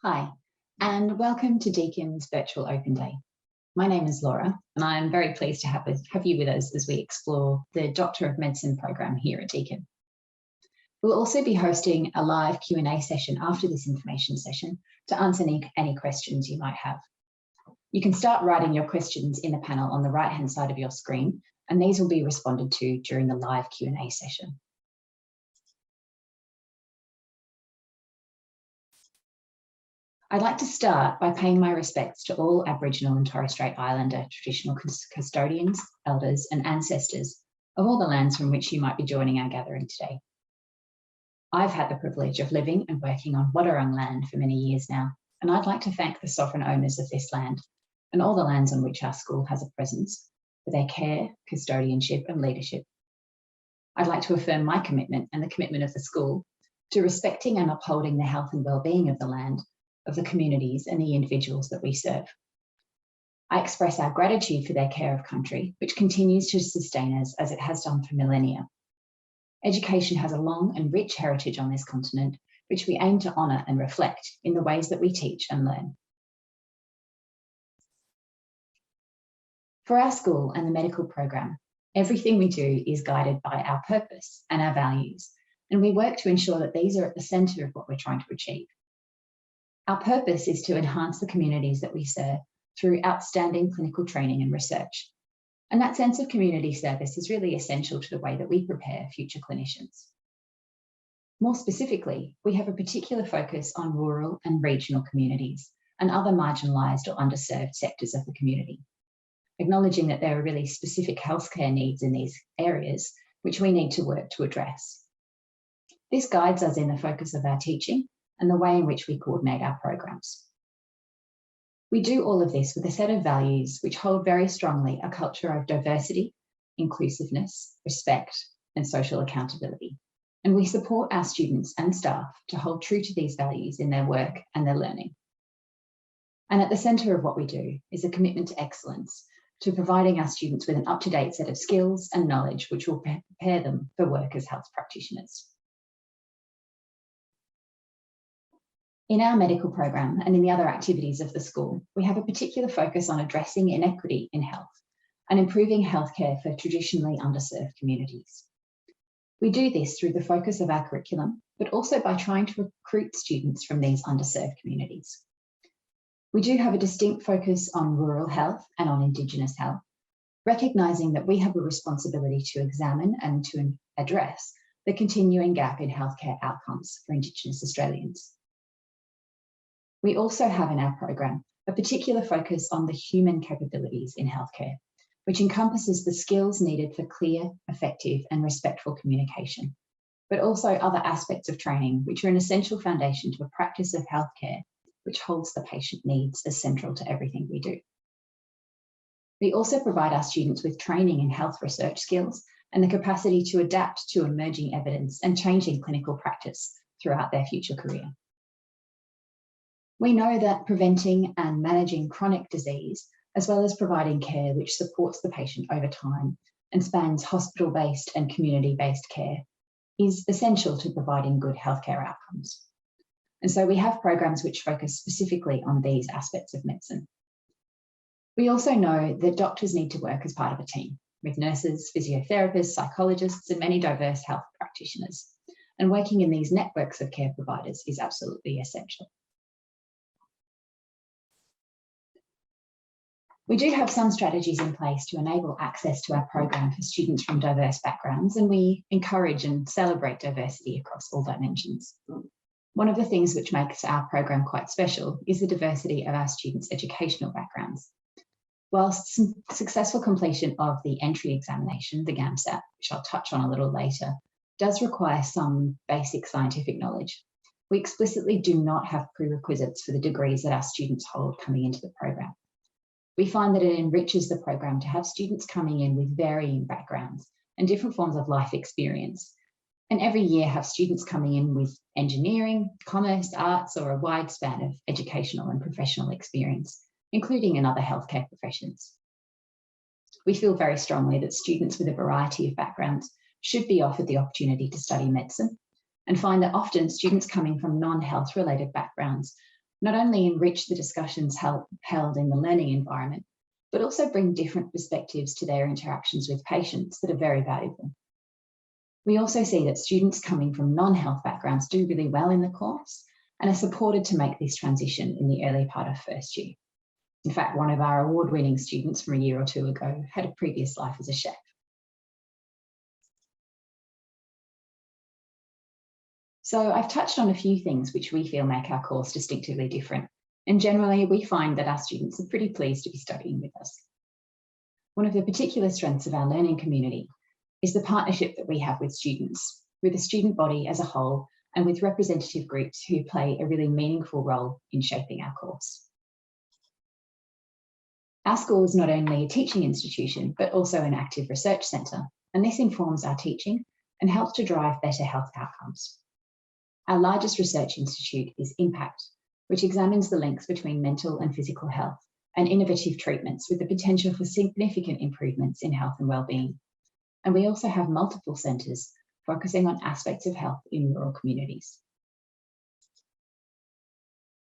Hi, and welcome to Deakin's Virtual Open Day. My name is Laura, and I'm very pleased to have you with us as we explore the Doctor of Medicine program here at Deakin. We'll also be hosting a live Q&A session after this information session to answer any questions you might have. You can start writing your questions in the panel on the right-hand side of your screen, and these will be responded to during the live Q&A session. I'd like to start by paying my respects to all Aboriginal and Torres Strait Islander traditional custodians, elders and ancestors of all the lands from which you might be joining our gathering today. I've had the privilege of living and working on Wadawurrung land for many years now, and I'd like to thank the sovereign owners of this land and all the lands on which our school has a presence for their care, custodianship and leadership. I'd like to affirm my commitment and the commitment of the school to respecting and upholding the health and well-being of the land, of the communities and the individuals that we serve. I express our gratitude for their care of country, which continues to sustain us as it has done for millennia. Education has a long and rich heritage on this continent, which we aim to honour and reflect in the ways that we teach and learn. For our school and the medical program, everything we do is guided by our purpose and our values, and we work to ensure that these are at the centre of what we're trying to achieve. Our purpose is to enhance the communities that we serve through outstanding clinical training and research. And that sense of community service is really essential to the way that we prepare future clinicians. More specifically, we have a particular focus on rural and regional communities and other marginalised or underserved sectors of the community, acknowledging that there are really specific healthcare needs in these areas which we need to work to address. This guides us in the focus of our teaching and the way in which we coordinate our programs. We do all of this with a set of values which hold very strongly a culture of diversity, inclusiveness, respect, and social accountability. And we support our students and staff to hold true to these values in their work and their learning. And at the centre of what we do is a commitment to excellence, to providing our students with an up-to-date set of skills and knowledge which will prepare them for work as health practitioners. In our medical program and in the other activities of the school, we have a particular focus on addressing inequity in health and improving healthcare for traditionally underserved communities. We do this through the focus of our curriculum, but also by trying to recruit students from these underserved communities. We do have a distinct focus on rural health and on Indigenous health, recognising that we have a responsibility to examine and to address the continuing gap in healthcare outcomes for Indigenous Australians. We also have in our program a particular focus on the human capabilities in healthcare, which encompasses the skills needed for clear, effective and respectful communication, but also other aspects of training which are an essential foundation to a practice of healthcare which holds the patient needs as central to everything we do. We also provide our students with training in health research skills and the capacity to adapt to emerging evidence and changing clinical practice throughout their future career. We know that preventing and managing chronic disease, as well as providing care which supports the patient over time and spans hospital-based and community-based care, is essential to providing good healthcare outcomes. And so we have programs which focus specifically on these aspects of medicine. We also know that doctors need to work as part of a team with nurses, physiotherapists, psychologists, and many diverse health practitioners. And working in these networks of care providers is absolutely essential. We do have some strategies in place to enable access to our program for students from diverse backgrounds, and we encourage and celebrate diversity across all dimensions. One of the things which makes our program quite special is the diversity of our students' educational backgrounds. Whilst successful completion of the entry examination, the GAMSAT, which I'll touch on a little later, does require some basic scientific knowledge, we explicitly do not have prerequisites for the degrees that our students hold coming into the program. We find that it enriches the program to have students coming in with varying backgrounds and different forms of life experience. And every year have students coming in with engineering, commerce, arts, or a wide span of educational and professional experience, including in other healthcare professions. We feel very strongly that students with a variety of backgrounds should be offered the opportunity to study medicine, and find that often students coming from non-health related backgrounds not only enrich the discussions held in the learning environment, but also bring different perspectives to their interactions with patients that are very valuable. We also see that students coming from non-health backgrounds do really well in the course and are supported to make this transition in the early part of first year. In fact, one of our award-winning students from a year or two ago had a previous life as a chef. So I've touched on a few things which we feel make our course distinctively different, and generally we find that our students are pretty pleased to be studying with us. One of the particular strengths of our learning community is the partnership that we have with students, with the student body as a whole, and with representative groups who play a really meaningful role in shaping our course. Our school is not only a teaching institution, but also an active research centre, and this informs our teaching and helps to drive better health outcomes. Our largest research institute is IMPACT, which examines the links between mental and physical health and innovative treatments with the potential for significant improvements in health and wellbeing. And we also have multiple centres focusing on aspects of health in rural communities.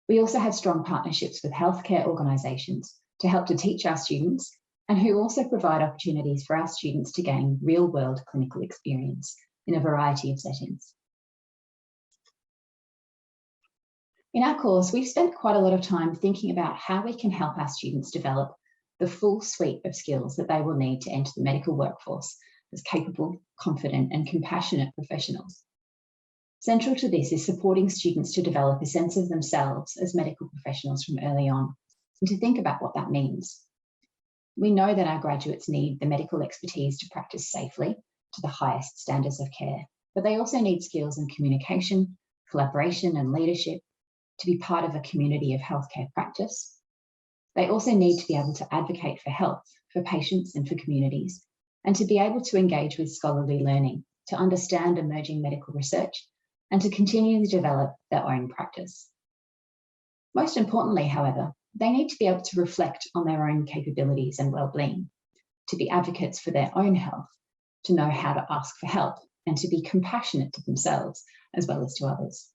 We also have strong partnerships with healthcare organisations to help to teach our students, and who also provide opportunities for our students to gain real-world clinical experience in a variety of settings. In our course, we've spent quite a lot of time thinking about how we can help our students develop the full suite of skills that they will need to enter the medical workforce as capable, confident, and compassionate professionals. Central to this is supporting students to develop a sense of themselves as medical professionals from early on, and to think about what that means. We know that our graduates need the medical expertise to practice safely to the highest standards of care, but they also need skills in communication, collaboration, and leadership to be part of a community of healthcare practice. They also need to be able to advocate for health, for patients and for communities, and to be able to engage with scholarly learning, to understand emerging medical research, and to continue to develop their own practice. Most importantly, however, they need to be able to reflect on their own capabilities and well-being, to be advocates for their own health, to know how to ask for help, and to be compassionate to themselves as well as to others.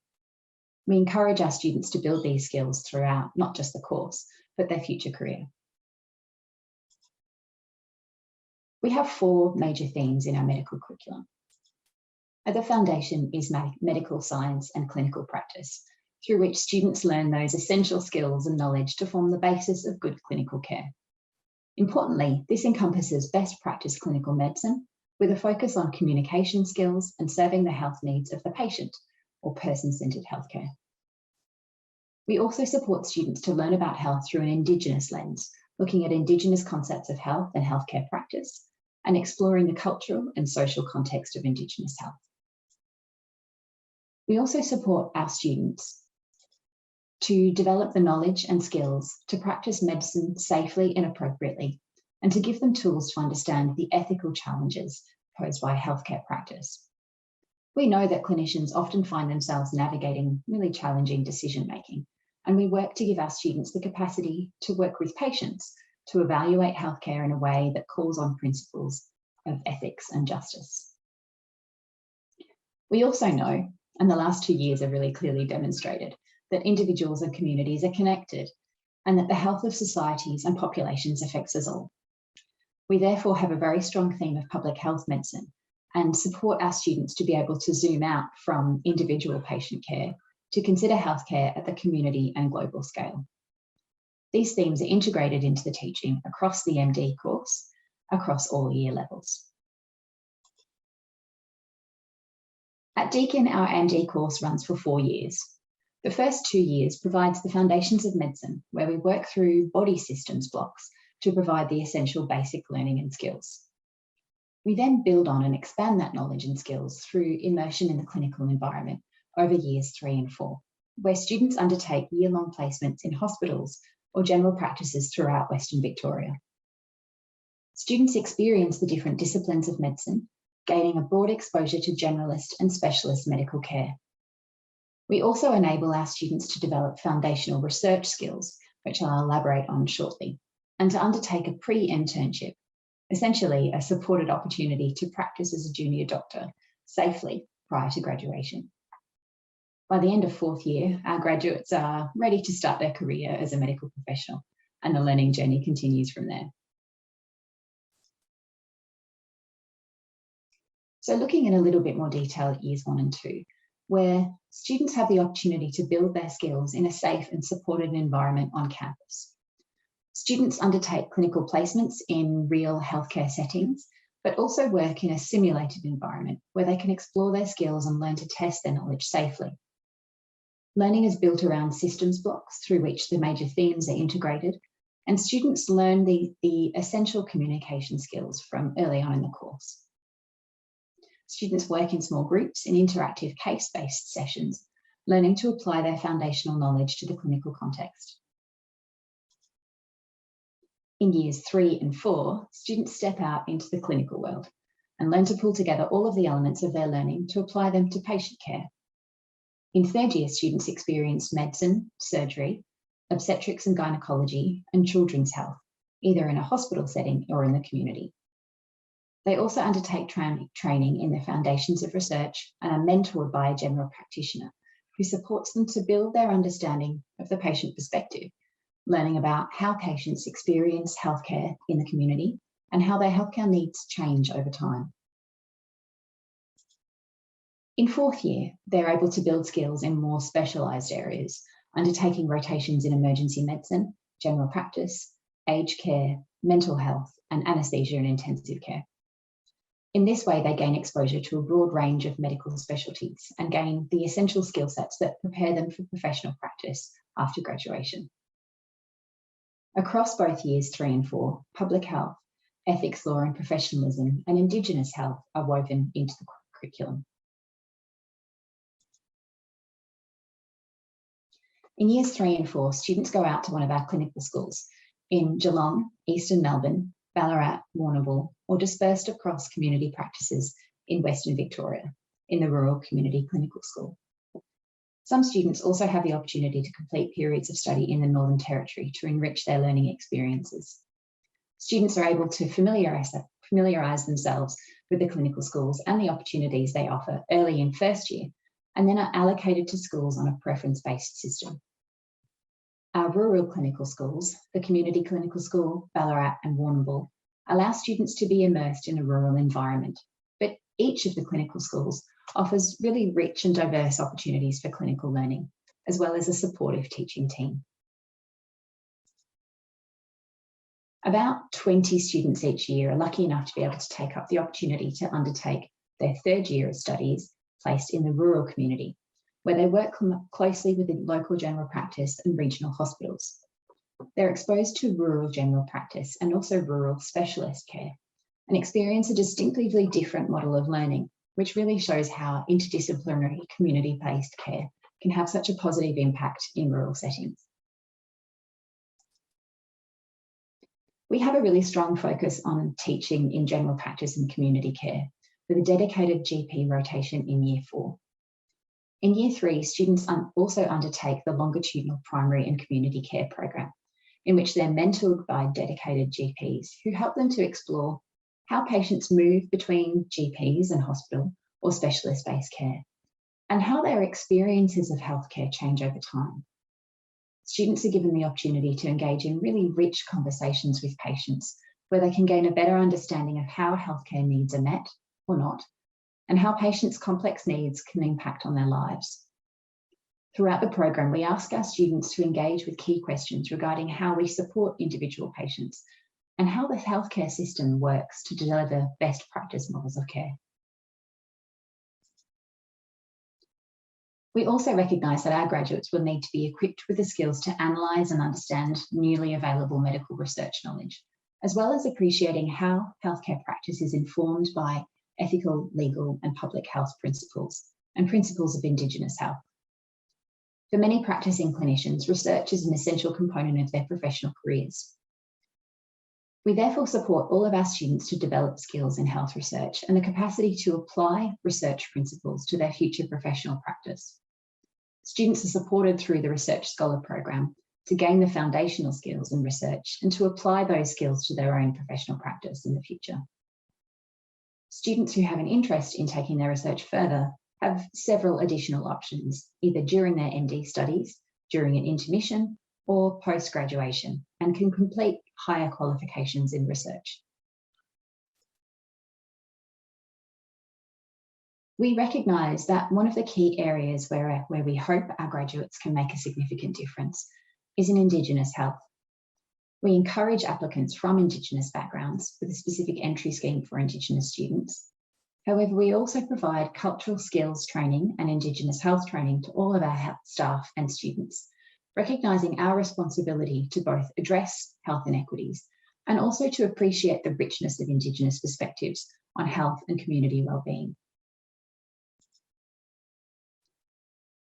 We encourage our students to build these skills throughout not just the course, but their future career. We have 4 major themes in our medical curriculum. At the foundation is medical science and clinical practice, through which students learn those essential skills and knowledge to form the basis of good clinical care. Importantly, this encompasses best practice clinical medicine with a focus on communication skills and serving the health needs of the patient, or person-centred healthcare. We also support students to learn about health through an Indigenous lens, looking at Indigenous concepts of health and healthcare practice, and exploring the cultural and social context of Indigenous health. We also support our students to develop the knowledge and skills to practice medicine safely and appropriately, and to give them tools to understand the ethical challenges posed by healthcare practice. We know that clinicians often find themselves navigating really challenging decision-making, and we work to give our students the capacity to work with patients to evaluate healthcare in a way that calls on principles of ethics and justice. We also know, and the last 2 years have really clearly demonstrated, that individuals and communities are connected, and that the health of societies and populations affects us all. We therefore have a very strong theme of public health medicine, and support our students to be able to zoom out from individual patient care to consider healthcare at the community and global scale. These themes are integrated into the teaching across the MD course, across all year levels. At Deakin, our MD course runs for 4 years. The first 2 years provides the foundations of medicine, where we work through body systems blocks to provide the essential basic learning and skills. We then build on and expand that knowledge and skills through immersion in the clinical environment over years 3 and 4, where students undertake year-long placements in hospitals or general practices throughout Western Victoria. Students experience the different disciplines of medicine, gaining a broad exposure to generalist and specialist medical care. We also enable our students to develop foundational research skills, which I'll elaborate on shortly, and to undertake a pre-internship, essentially a supported opportunity to practice as a junior doctor safely prior to graduation. By the end of fourth year, our graduates are ready to start their career as a medical professional, and the learning journey continues from there. So looking in a little bit more detail at years 1 and 2, where students have the opportunity to build their skills in a safe and supported environment on campus. Students undertake clinical placements in real healthcare settings, but also work in a simulated environment where they can explore their skills and learn to test their knowledge safely. Learning is built around systems blocks through which the major themes are integrated, and students learn the essential communication skills from early on in the course. Students work in small groups in interactive case-based sessions, learning to apply their foundational knowledge to the clinical context. In years 3 and 4, students step out into the clinical world and learn to pull together all of the elements of their learning to apply them to patient care. In third year, students experience medicine, surgery, obstetrics and gynecology, and children's health, either in a hospital setting or in the community. They also undertake training in the foundations of research and are mentored by a general practitioner who supports them to build their understanding of the patient perspective, learning about how patients experience healthcare in the community and how their healthcare needs change over time. In fourth year, they're able to build skills in more specialised areas, undertaking rotations in emergency medicine, general practice, aged care, mental health, and anaesthesia and intensive care. In this way, they gain exposure to a broad range of medical specialties and gain the essential skill sets that prepare them for professional practice after graduation. Across both years 3 and 4, public health, ethics law and professionalism, and Indigenous health are woven into the curriculum. In years 3 and 4, students go out to one of our clinical schools in Geelong, Eastern Melbourne, Ballarat, Warrnambool, or dispersed across community practices in Western Victoria in the Rural Community Clinical School. Some students also have the opportunity to complete periods of study in the Northern Territory to enrich their learning experiences. Students are able to familiarise themselves with the clinical schools and the opportunities they offer early in first year, and then are allocated to schools on a preference-based system. Our rural clinical schools, the Community Clinical School, Ballarat and Warrnambool, allow students to be immersed in a rural environment, but each of the clinical schools offers really rich and diverse opportunities for clinical learning, as well as a supportive teaching team. About 20 students each year are lucky enough to be able to take up the opportunity to undertake their third year of studies placed in the rural community, where they work closely with the local general practice and regional hospitals. They're exposed to rural general practice and also rural specialist care, and experience a distinctively different model of learning, which really shows how interdisciplinary community-based care can have such a positive impact in rural settings. We have a really strong focus on teaching in general practice and community care, with a dedicated GP rotation in year 4. In year 3, students also undertake the longitudinal primary and community care program, in which they're mentored by dedicated GPs who help them to explore how patients move between GPs and hospital or specialist-based care, and how their experiences of healthcare change over time. Students are given the opportunity to engage in really rich conversations with patients, where they can gain a better understanding of how healthcare needs are met or not, and how patients' complex needs can impact on their lives. Throughout the program, we ask our students to engage with key questions regarding how we support individual patients and how the healthcare system works to deliver best practice models of care. We also recognise that our graduates will need to be equipped with the skills to analyse and understand newly available medical research knowledge, as well as appreciating how healthcare practice is informed by ethical, legal and public health principles and principles of Indigenous health. For many practicing clinicians, research is an essential component of their professional careers. We therefore support all of our students to develop skills in health research and the capacity to apply research principles to their future professional practice. Students are supported through the Research Scholar Program to gain the foundational skills in research and to apply those skills to their own professional practice in the future. Students who have an interest in taking their research further have several additional options, either during their MD studies, during an intermission, or post-graduation, and can complete higher qualifications in research. We recognise that one of the key areas where we hope our graduates can make a significant difference is in Indigenous health. We encourage applicants from Indigenous backgrounds with a specific entry scheme for Indigenous students. However, we also provide cultural skills training and Indigenous health training to all of our staff and students, recognising our responsibility to both address health inequities and also to appreciate the richness of Indigenous perspectives on health and community wellbeing.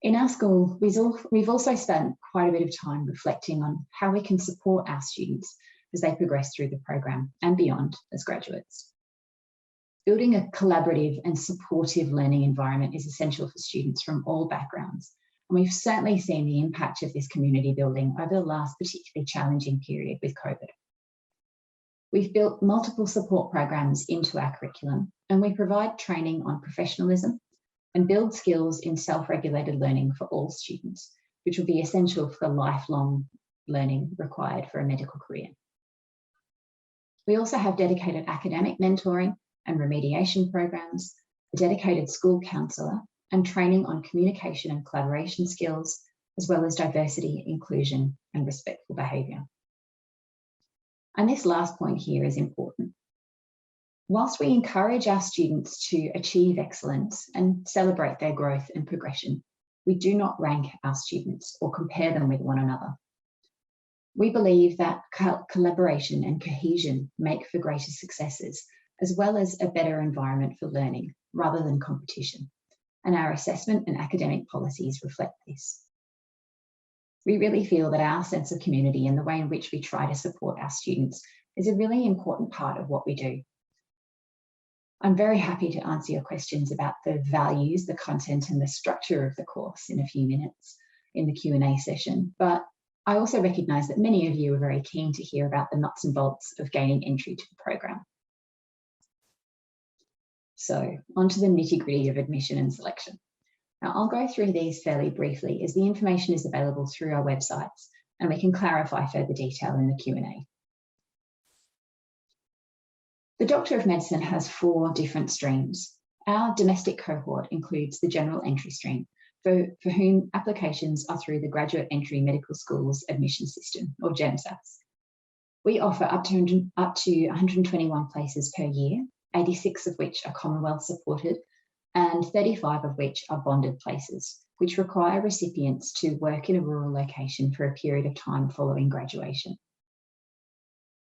In our school, we've also spent quite a bit of time reflecting on how we can support our students as they progress through the program and beyond as graduates. Building a collaborative and supportive learning environment is essential for students from all backgrounds, and we've certainly seen the impact of this community building over the last particularly challenging period with COVID. We've built multiple support programs into our curriculum, and we provide training on professionalism and build skills in self-regulated learning for all students, which will be essential for the lifelong learning required for a medical career. We also have dedicated academic mentoring and remediation programs, a dedicated school counsellor, and training on communication and collaboration skills, as well as diversity, inclusion, and respectful behaviour. And this last point here is important. Whilst we encourage our students to achieve excellence and celebrate their growth and progression, we do not rank our students or compare them with one another. We believe that collaboration and cohesion make for greater successes, as well as a better environment for learning rather than competition, and our assessment and academic policies reflect this. We really feel that our sense of community and the way in which we try to support our students is a really important part of what we do. I'm very happy to answer your questions about the values, the content, and the structure of the course in a few minutes in the Q&A session, but I also recognise that many of you are very keen to hear about the nuts and bolts of gaining entry to the program. So, onto the nitty-gritty of admission and selection. Now, I'll go through these fairly briefly as the information is available through our websites and we can clarify further detail in the Q&A. The Doctor of Medicine has 4 different streams. Our domestic cohort includes the general entry stream, for whom applications are through the Graduate Entry Medical Schools Admission System, or GEMSAS. We offer up to 121 places per year, 86 of which are Commonwealth supported, and 35 of which are bonded places, which require recipients to work in a rural location for a period of time following graduation.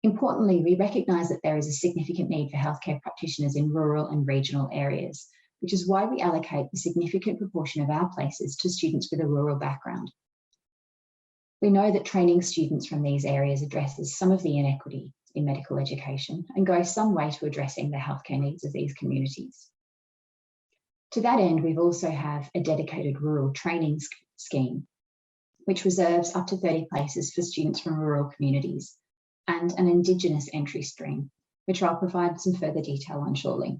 Importantly, we recognise that there is a significant need for healthcare practitioners in rural and regional areas, which is why we allocate a significant proportion of our places to students with a rural background. We know that training students from these areas addresses some of the inequity in medical education and goes some way to addressing the healthcare needs of these communities. To that end, we also have a dedicated rural training scheme, which reserves up to 30 places for students from rural communities, and an Indigenous entry stream, which I'll provide some further detail on shortly.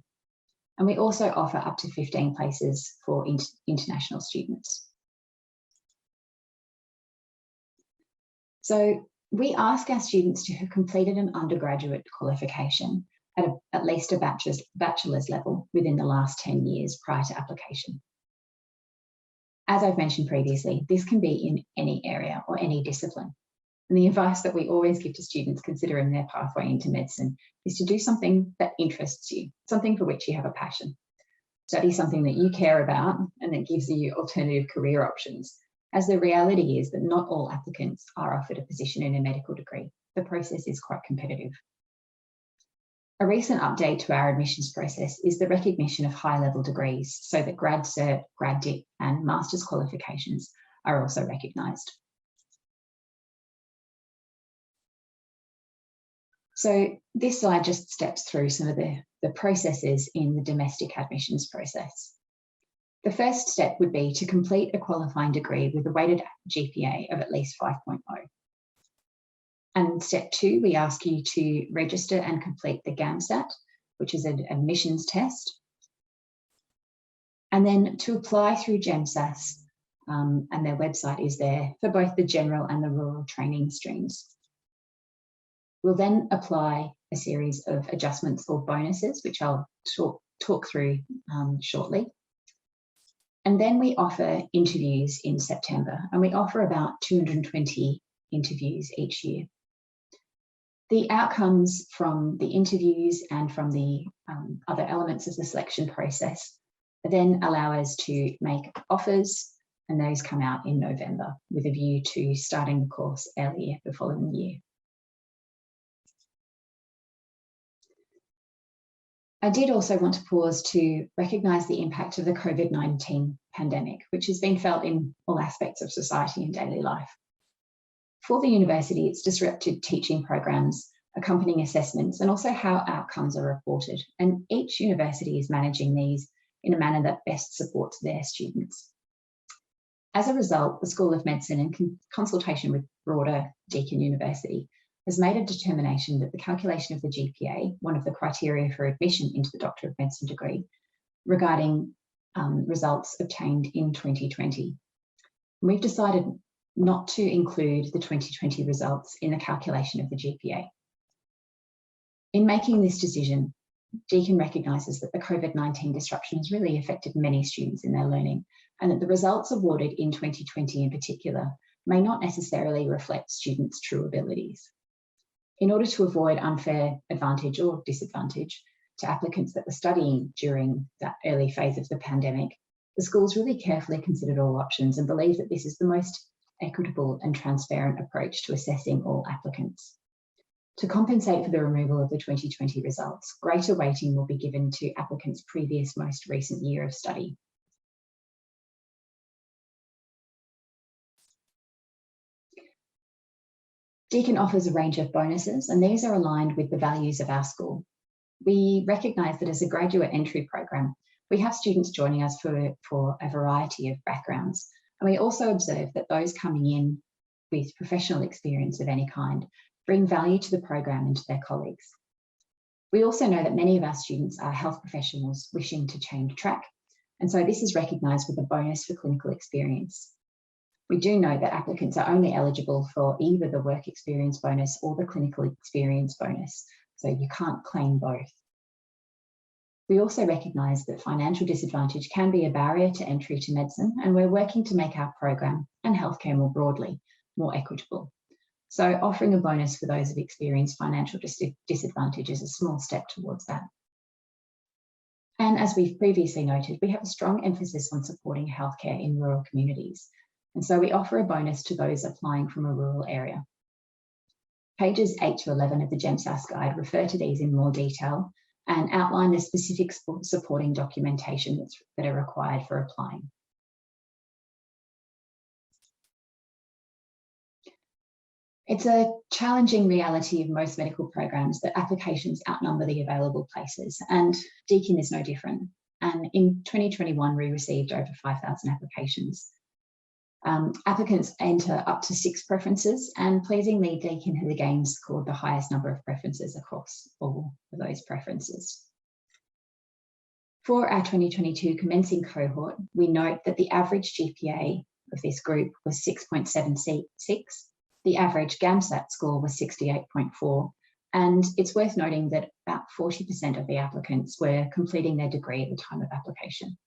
And we also offer up to 15 places for international students. So we ask our students to have completed an undergraduate qualification at least a bachelor's level within the last 10 years prior to application. As I've mentioned previously, this can be in any area or any discipline. And the advice that we always give to students considering their pathway into medicine is to do something that interests you, something for which you have a passion. Study something that you care about and that gives you alternative career options, as the reality is that not all applicants are offered a position in a medical degree. The process is quite competitive. A recent update to our admissions process is the recognition of high-level degrees so that Grad Cert, Grad Dip and Master's qualifications are also recognised. So this slide just steps through some of the processes in the domestic admissions process. The first step would be to complete a qualifying degree with a weighted GPA of at least 5.0. And step 2, we ask you to register and complete the GAMSAT, which is an admissions test. And then to apply through GEMSAS, and their website is there for both the general and the rural training streams. We'll then apply a series of adjustments or bonuses, which I'll talk through shortly. And then we offer interviews in September, and we offer about 220 interviews each year. The outcomes from the interviews and from the other elements of the selection process then allow us to make offers, and those come out in November with a view to starting the course earlier the following year. I did also want to pause to recognise the impact of the COVID-19 pandemic, which has been felt in all aspects of society and daily life. For the university, it's disrupted teaching programs, accompanying assessments, and also how outcomes are reported. And each university is managing these in a manner that best supports their students. As a result, the School of Medicine, in consultation with broader Deakin University, has made a determination that the calculation of the GPA, one of the criteria for admission into the Doctor of Medicine degree, regarding results obtained in 2020. We've decided not to include the 2020 results in the calculation of the GPA. In making this decision, Deakin recognises that the COVID-19 disruption has really affected many students in their learning, and that the results awarded in 2020 in particular may not necessarily reflect students' true abilities. In order to avoid unfair advantage or disadvantage to applicants that were studying during that early phase of the pandemic, the schools really carefully considered all options and believe that this is the most equitable and transparent approach to assessing all applicants. To compensate for the removal of the 2020 results, greater weighting will be given to applicants' previous most recent year of study. Deakin offers a range of bonuses, and these are aligned with the values of our school. We recognise that as a graduate entry program, we have students joining us for a variety of backgrounds, and we also observe that those coming in with professional experience of any kind bring value to the program and to their colleagues. We also know that many of our students are health professionals wishing to change track, and so this is recognised with a bonus for clinical experience. We do know that applicants are only eligible for either the work experience bonus or the clinical experience bonus, so you can't claim both. We also recognise that financial disadvantage can be a barrier to entry to medicine, and we're working to make our program and healthcare more broadly more equitable. So offering a bonus for those who've experienced financial disadvantage is a small step towards that. And as we've previously noted, we have a strong emphasis on supporting healthcare in rural communities. And so we offer a bonus to those applying from a rural area. Pages 8 to 11 of the GEMSAS guide refer to these in more detail and outline the specific supporting documentation that are required for applying. It's a challenging reality of most medical programs that applications outnumber the available places, and Deakin is no different. And in 2021, we received over 5,000 applications. Applicants enter up to 6 preferences, and pleasingly, Deakin has again scored the highest number of preferences across all of those preferences. For our 2022 commencing cohort, we note that the average GPA of this group was 6.76. The average GAMSAT score was 68.4, and it's worth noting that about 40% of the applicants were completing their degree at the time of application.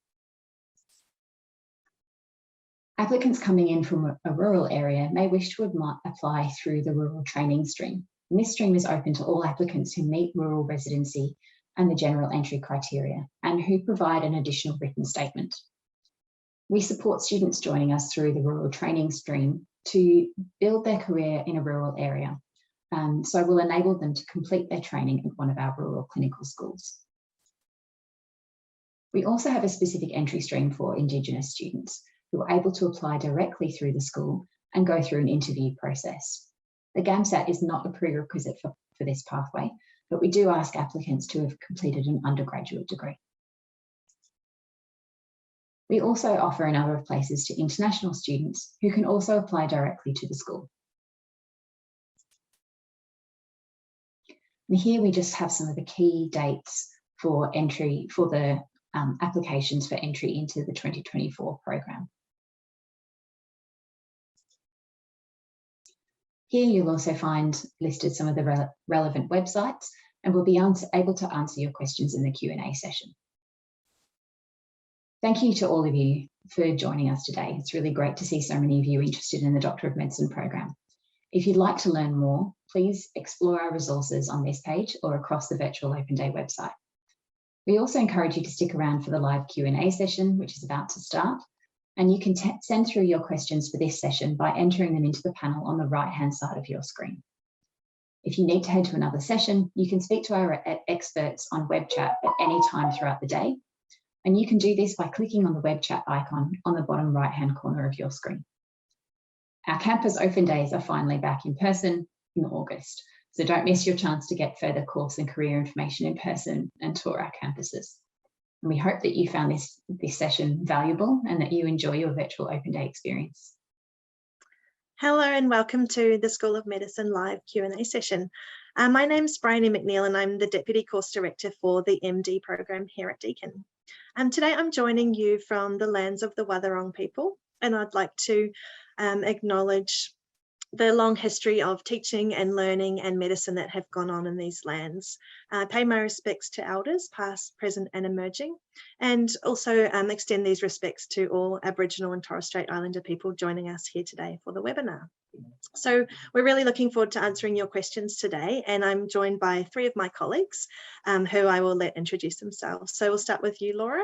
Applicants coming in from a rural area may wish to apply through the rural training stream. And this stream is open to all applicants who meet rural residency and the general entry criteria, and who provide an additional written statement. We support students joining us through the rural training stream to build their career in a rural area. So we'll enable them to complete their training at one of our rural clinical schools. We also have a specific entry stream for Indigenous students who are able to apply directly through the school and go through an interview process. The GAMSAT is not a prerequisite for this pathway, but we do ask applicants to have completed an undergraduate degree. We also offer a number of places to international students who can also apply directly to the school. And here we just have some of the key dates for entry for the applications for entry into the 2024 program. Here you'll also find listed some of the relevant websites, and we'll be able to answer your questions in the Q&A session. Thank you to all of you for joining us today. It's really great to see so many of you interested in the Doctor of Medicine program. If you'd like to learn more, please explore our resources on this page or across the Virtual Open Day website. We also encourage you to stick around for the live Q&A session, which is about to start. And you can send through your questions for this session by entering them into the panel on the right-hand side of your screen. If you need to head to another session, you can speak to our experts on web chat at any time throughout the day. And you can do this by clicking on the web chat icon on the bottom right-hand corner of your screen. Our campus open days are finally back in person in August, so don't miss your chance to get further course and career information in person and tour our campuses. And we hope that you found this session valuable and that you enjoy your virtual open day experience. Hello and welcome to the School of Medicine live Q&A session. My name's Bryony McNeil and I'm the Deputy Course Director for the MD program here at Deakin. Today I'm joining you from the lands of the Wathaurong people, and I'd like to acknowledge the long history of teaching and learning and medicine that have gone on in these lands. Pay my respects to elders, past, present and emerging, and also extend these respects to all Aboriginal and Torres Strait Islander people joining us here today for the webinar. So we're really looking forward to answering your questions today, and I'm joined by three of my colleagues who I will let introduce themselves. So we'll start with you, Laura.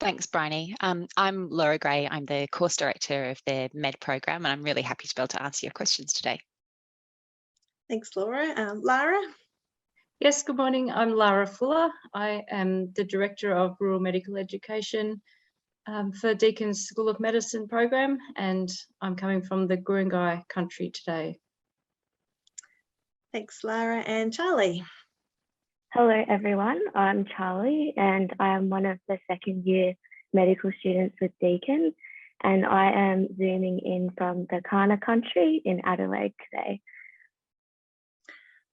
Thanks, Bryony. I'm Laura Gray. I'm the course director of the MED program, and I'm really happy to be able to answer your questions today. Thanks, Laura. Lara? Yes, good morning. I'm Lara Fuller. I am the Director of Rural Medical Education for Deakin's School of Medicine program, and I'm coming from the Guringai country today. Thanks, Lara. And Charlie? Hello everyone, I'm Charlie and I am one of the second year medical students with Deakin, and I am zooming in from the Kaurna country in Adelaide today.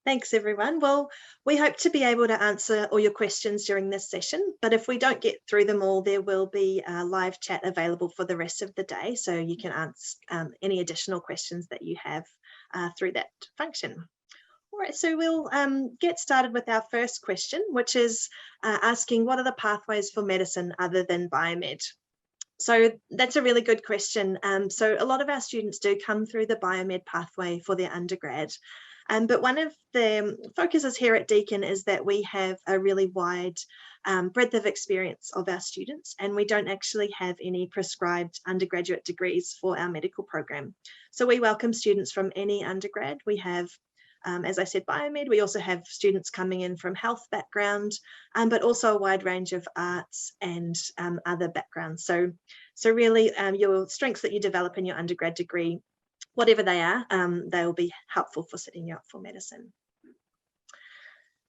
Thanks everyone. Well, we hope to be able to answer all your questions during this session, but if we don't get through them all, there will be a live chat available for the rest of the day, so you can answer any additional questions that you have through that function. All right, so we'll get started with our first question, which is asking what are the pathways for medicine other than biomed? So that's a really good question. So a lot of our students do come through the biomed pathway for their undergrad. But one of the focuses here at Deakin is that we have a really wide breadth of experience of our students, and we don't actually have any prescribed undergraduate degrees for our medical program. So we welcome students from any undergrad. We have as I said, biomed. We also have students coming in from health background, but also a wide range of arts and other backgrounds. So really your strengths that you develop in your undergrad degree, whatever they are, they will be helpful for setting you up for medicine.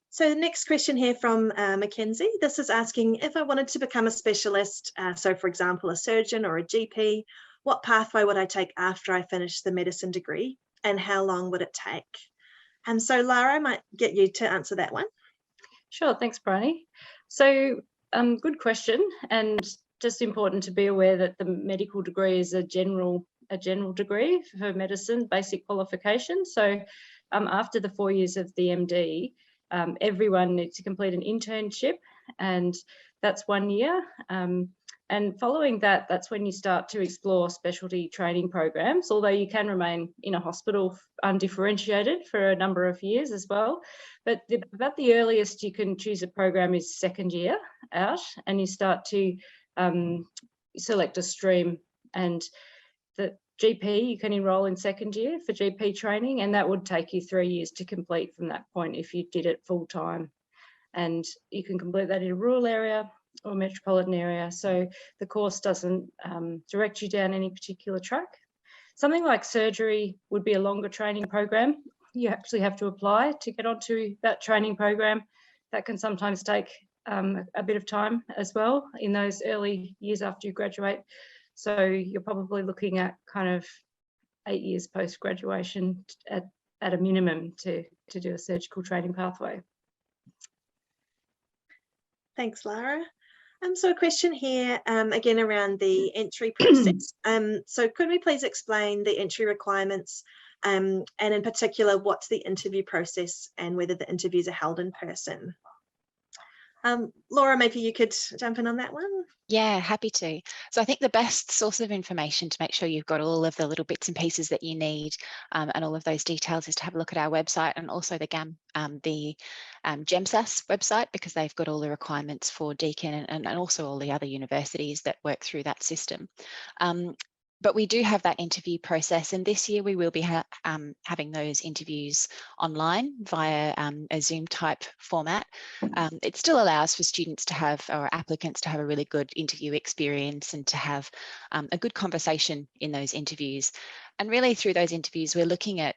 So the next question here from Mackenzie, this is asking if I wanted to become a specialist, so for example, a surgeon or a GP, what pathway would I take after I finish the medicine degree and how long would it take? And so Lara, I might get you to answer that one. Sure, thanks, Bryony. So good question, and just important to be aware that the medical degree is a general degree for medicine, basic qualification. So after the 4 years of the MD, everyone needs to complete an internship, and that's 1 year. And following that, that's when you start to explore specialty training programs, although you can remain in a hospital undifferentiated for a number of years as well. But about the earliest you can choose a program is second year out, and you start to select a stream. And the GP, you can enrol in second year for GP training, and that would take you 3 years to complete from that point if you did it full time. And you can complete that in a rural area or metropolitan area, so the course doesn't direct you down any particular track. Something like surgery would be a longer training program. You actually have to apply to get onto that training program. That can sometimes take a bit of time as well in those early years after you graduate. So you're probably looking at kind of 8 years post-graduation at a minimum to do a surgical training pathway. Thanks, Lara. So a question here, again, around the entry process. So could we please explain the entry requirements, and in particular, what's the interview process and whether the interviews are held in person? Laura, maybe you could jump in on that one. Yeah, happy to. So I think the best source of information to make sure you've got all of the little bits and pieces that you need, and all of those details, is to have a look at our website, and also the GEMSAS website, because they've got all the requirements for Deakin and also all the other universities that work through that system. But we do have that interview process, and this year we will be having those interviews online via a Zoom type format. It still allows for students to have, or applicants to have, a really good interview experience and to have a good conversation in those interviews. And really through those interviews, we're looking at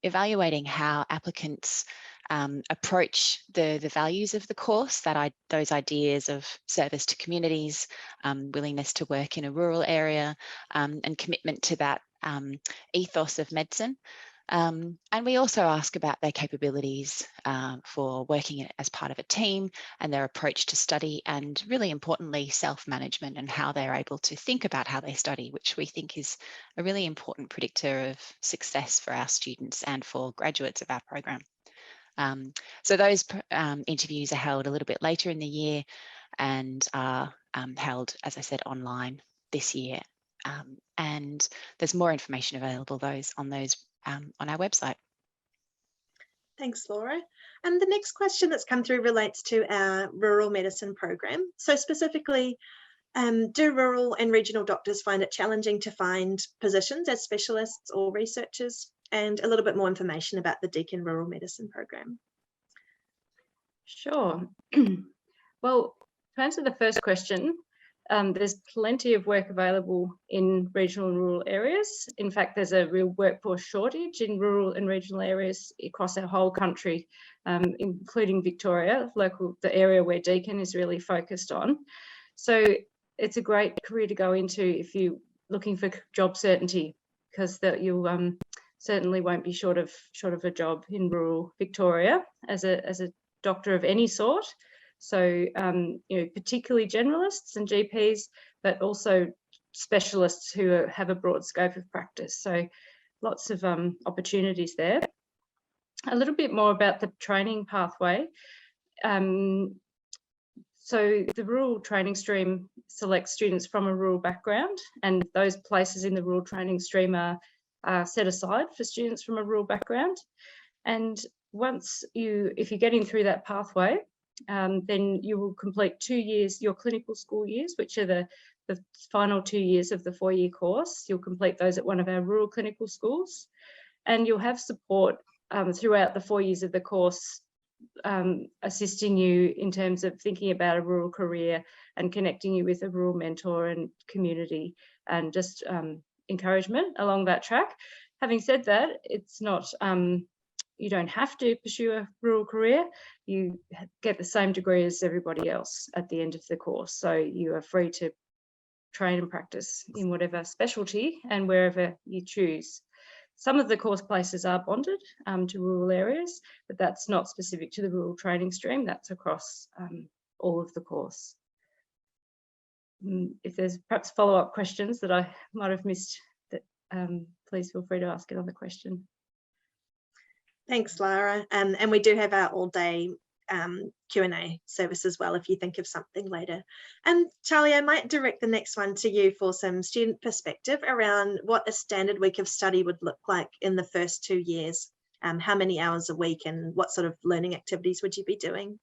evaluating how applicants approach the values of the course, those ideas of service to communities, willingness to work in a rural area, and commitment to that ethos of medicine. And we also ask about their capabilities for working as part of a team, and their approach to study, and really importantly, self-management and how they're able to think about how they study, which we think is a really important predictor of success for our students and for graduates of our program. So those interviews are held a little bit later in the year and are held, as I said, online this year. And there's more information available on our website. Thanks, Laura. And the next question that's come through relates to our rural medicine program. So specifically, do rural and regional doctors find it challenging to find positions as specialists or researchers? And a little bit more information about the Deakin Rural Medicine program. Sure. Well, to answer the first question, there's plenty of work available in regional and rural areas. In fact, there's a real workforce shortage in rural and regional areas across our whole country, including Victoria, the area where Deakin is really focused on. So it's a great career to go into if you're looking for job certainty, because you'll certainly won't be short of a job in rural Victoria as a doctor of any sort. So particularly generalists and GPs, but also specialists who have a broad scope of practice. So lots of opportunities there. A little bit more about the training pathway. So the rural training stream selects students from a rural background, and those places in the rural training stream are set aside for students from a rural background. And if you're getting through that pathway, then you will complete 2 years, your clinical school years, which are the final 2 years of the 4-year course. You'll complete those at one of our rural clinical schools, and you'll have support throughout the 4 years of the course, assisting you in terms of thinking about a rural career and connecting you with a rural mentor and community, and just encouragement along that track. Having said that, it's not, you don't have to pursue a rural career. You get the same degree as everybody else at the end of the course. So you are free to train and practice in whatever specialty and wherever you choose. Some of the course places are bonded to rural areas, but that's not specific to the rural training stream. That's across all of the course. If there's perhaps follow-up questions that I might have missed, please feel free to ask another question. Thanks, Lara. And we do have our all-day Q&A service as well, if you think of something later. And Charlie, I might direct the next one to you for some student perspective around what a standard week of study would look like in the first 2 years. How many hours a week, and what sort of learning activities would you be doing?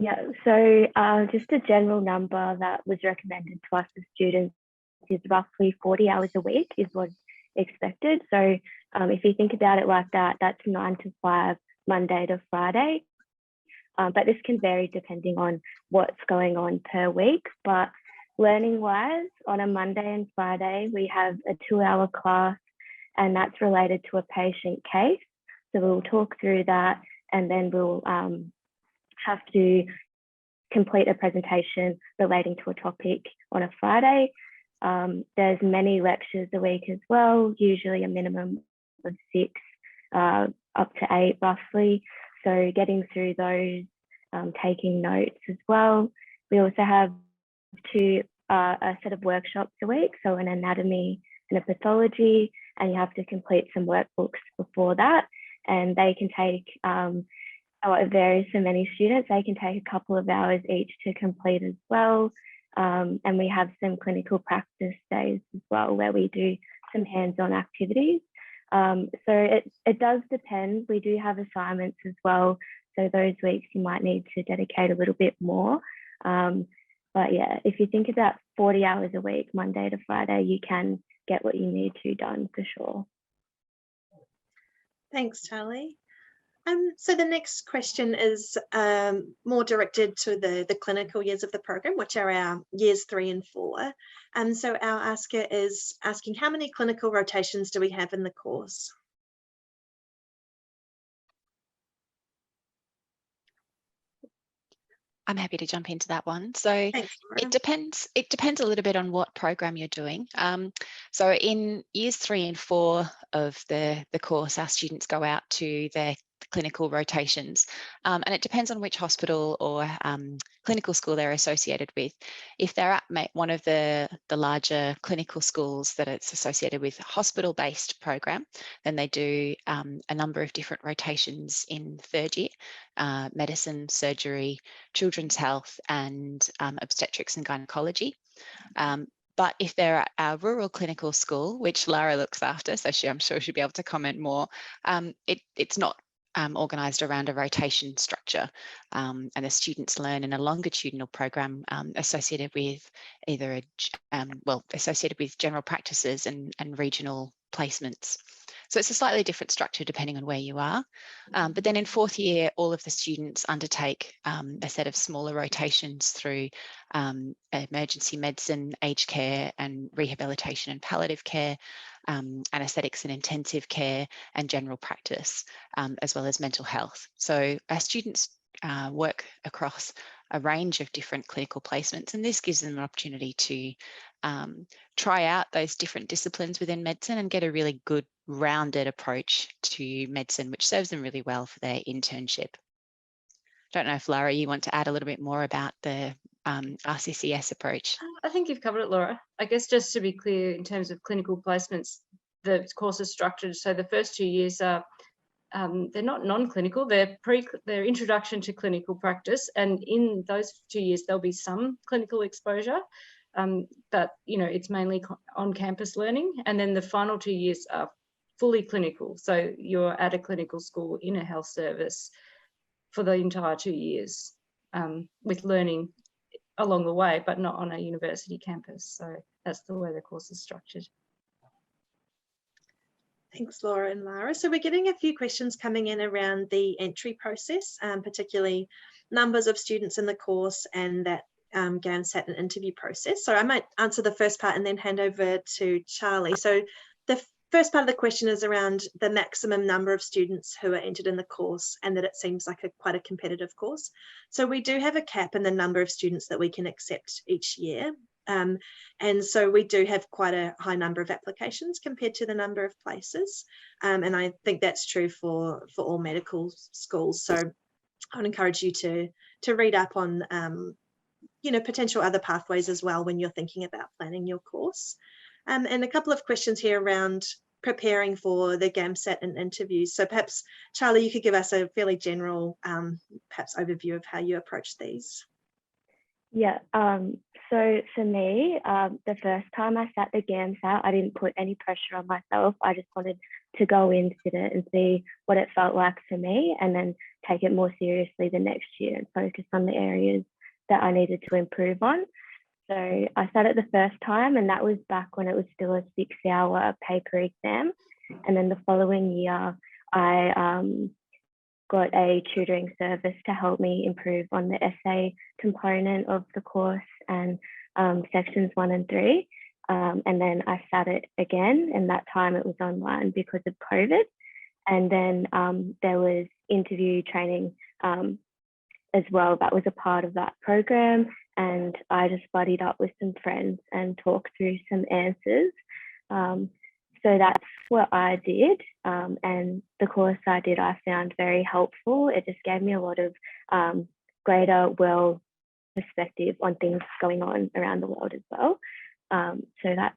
Yeah, so just a general number that was recommended to us as students is roughly 40 hours a week is what's expected. So if you think about it like that, that's 9 to 5, Monday to Friday. But this can vary depending on what's going on per week. But learning wise, on a Monday and Friday, we have a 2-hour class, and that's related to a patient case. So we'll talk through that, and then we'll have to complete a presentation relating to a topic on a Friday. There's many lectures a week as well, usually a minimum of 6, up to 8 roughly. So getting through those taking notes as well. We also have a set of workshops a week, so an anatomy and a pathology, and you have to complete some workbooks before that. And they can take, it varies for many students, they can take a couple of hours each to complete as well. And we have some clinical practice days as well, where we do some hands-on activities. So it does depend. We do have assignments as well. So those weeks you might need to dedicate a little bit more. But yeah, if you think about 40 hours a week, Monday to Friday, you can get what you need to done for sure. Thanks, Charlie. So the next question is more directed to the clinical years of the program, which are our years 3 and 4. So our asker is asking, how many clinical rotations do we have in the course? I'm happy to jump into that one. So Thanks, it depends a little bit on what program you're doing. So in years 3 and 4 of the course, our students go out to their clinical rotations, and it depends on which hospital or clinical school they're associated with. If they're at one of the larger clinical schools that it's associated with a hospital-based program, then they do a number of different rotations in 3rd year, medicine, surgery, children's health, and obstetrics and gynecology. But if they're at our rural clinical school, which Lara looks after, so I'm sure she'll be able to comment more, it's not organised around a rotation structure, and the students learn in a longitudinal program associated with either associated with general practices and regional placements. So it's a slightly different structure depending on where you are. But then in 4th year, all of the students undertake a set of smaller rotations through emergency medicine, aged care and rehabilitation and palliative care, anaesthetics and intensive care, and general practice, as well as mental health. So our students work across a range of different clinical placements, and this gives them an opportunity to try out those different disciplines within medicine and get a really good rounded approach to medicine, which serves them really well for their internship. Don't know if Lara, you want to add a little bit more about the RCCS approach. I think you've covered it, Laura. I guess just to be clear, in terms of clinical placements, the course is structured so the first 2 years are they're not non-clinical, they're introduction to clinical practice, and in those 2 years there'll be some clinical exposure, but it's mainly on-campus learning, and then the final 2 years are fully clinical. So you're at a clinical school in a health service for the entire 2 years, with learning along the way, but not on a university campus. So that's the way the course is structured. Thanks, Laura and Lara. So we're getting a few questions coming in around the entry process, particularly numbers of students in the course and that GAMSAT and interview process. So I might answer the first part and then hand over to Charlie. So the first part of the question is around the maximum number of students who are entered in the course, and that it seems like quite a competitive course. So we do have a cap in the number of students that we can accept each year. And so we do have quite a high number of applications compared to the number of places. And I think that's true for all medical schools. So I would encourage you to read up on potential other pathways as well when you're thinking about planning your course. And a couple of questions here around preparing for the GAMSAT and interviews. So perhaps, Charlie, you could give us a fairly general perhaps overview of how you approach these. Yeah, so for me, the first time I sat the GAMSAT, I didn't put any pressure on myself. I just wanted to go in, sit it and see what it felt like for me, and then take it more seriously the next year and focus on the areas that I needed to improve on. So I sat it the first time, and that was back when it was still a 6-hour paper exam. And then the following year, I got a tutoring service to help me improve on the essay component of the course and sections 1 and 3. And then I sat it again, and that time it was online because of COVID. And then there was interview training as well. That was a part of that program. And I just buddied up with some friends and talked through some answers. So that's what I did, and the course I did I found very helpful. It just gave me a lot of greater world perspective on things going on around the world as well. So that's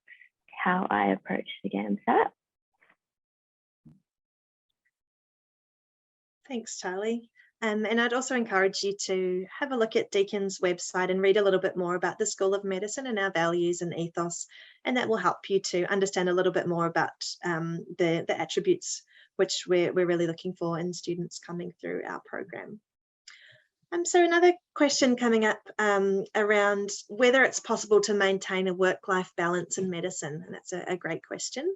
how I approach the GAMSAT. Thanks, Charlie. And I'd also encourage you to have a look at Deakin's website and read a little bit more about the School of Medicine and our values and ethos, and that will help you to understand a little bit more about the attributes which we're really looking for in students coming through our program. So another question coming up around whether it's possible to maintain a work-life balance in medicine, and that's a great question.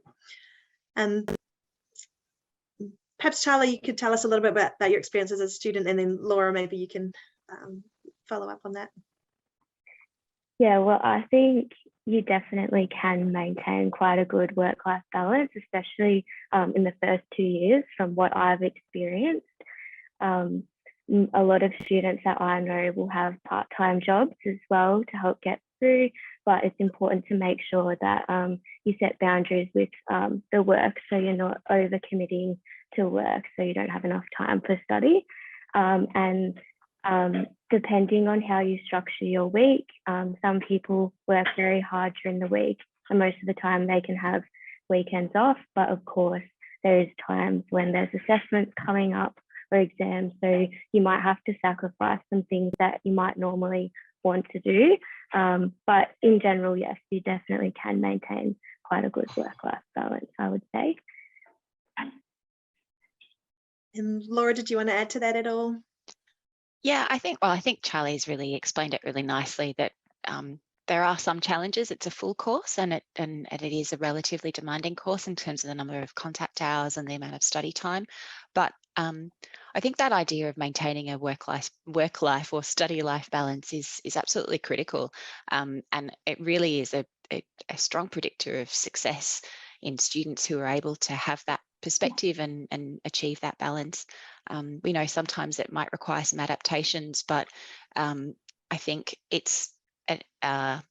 Perhaps Charlie, you could tell us a little bit about your experience as a student, and then Laura, maybe you can follow up on that. Yeah, well, I think you definitely can maintain quite a good work-life balance, especially in the first 2 years from what I've experienced. A lot of students that I know will have part-time jobs as well to help get through, but it's important to make sure that you set boundaries with the work, so you're not over-committing to work, so you don't have enough time for study. And depending on how you structure your week, some people work very hard during the week, and most of the time they can have weekends off, but of course there is times when there's assessments coming up or exams, so you might have to sacrifice some things that you might normally want to do. But in general, yes, you definitely can maintain quite a good work-life balance, I would say. And Laura, did you want to add to that at all? Yeah, I think Charlie's really explained it really nicely, that there are some challenges. It's a full course, and it is a relatively demanding course in terms of the number of contact hours and the amount of study time. But I think that idea of maintaining a work life or study life balance is absolutely critical, and it really is a strong predictor of success in students who are able to have that perspective and achieve that balance. We know sometimes it might require some adaptations, but I think it's a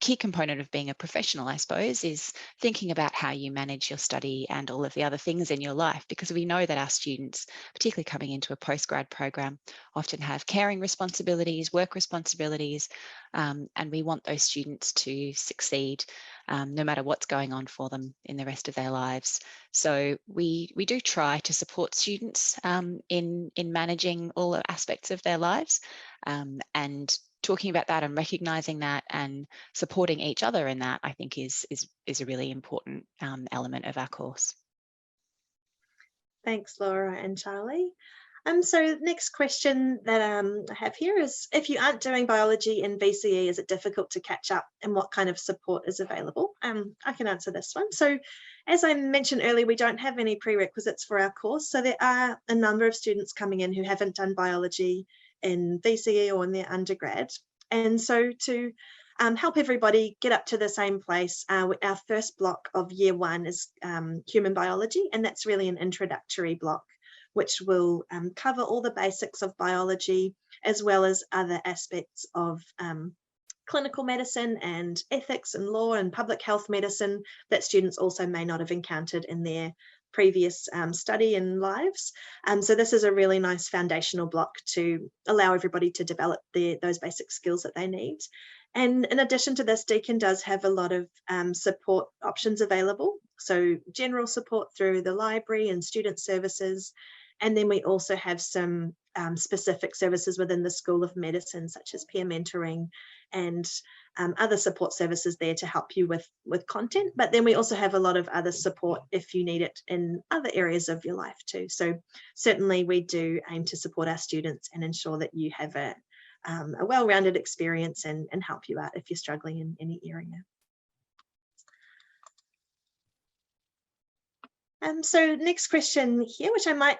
key component of being a professional, I suppose, is thinking about how you manage your study and all of the other things in your life, because we know that our students, particularly coming into a postgrad program, often have caring responsibilities, work responsibilities, and we want those students to succeed no matter what's going on for them in the rest of their lives. So we do try to support students in managing all aspects of their lives, and talking about that and recognizing that and supporting each other in that, I think is a really important element of our course. Thanks, Laura and Charlie. So next question that I have here is, if you aren't doing biology in VCE, is it difficult to catch up, and what kind of support is available? I can answer this one. So as I mentioned earlier, we don't have any prerequisites for our course. So there are a number of students coming in who haven't done biology in VCE or in their undergrad. And so to help everybody get up to the same place, our first block of year one is human biology, and that's really an introductory block, which will cover all the basics of biology, as well as other aspects of clinical medicine and ethics and law and public health medicine that students also may not have encountered in their previous study and lives. So this is a really nice foundational block to allow everybody to develop those basic skills that they need. And in addition to this, Deakin does have a lot of support options available. So general support through the library and student services. And then we also have some specific services within the School of Medicine, such as peer mentoring and other support services there to help you with content. But then we also have a lot of other support if you need it in other areas of your life too. So certainly we do aim to support our students and ensure that you have a well-rounded experience and help you out if you're struggling in any area. So next question here, which I might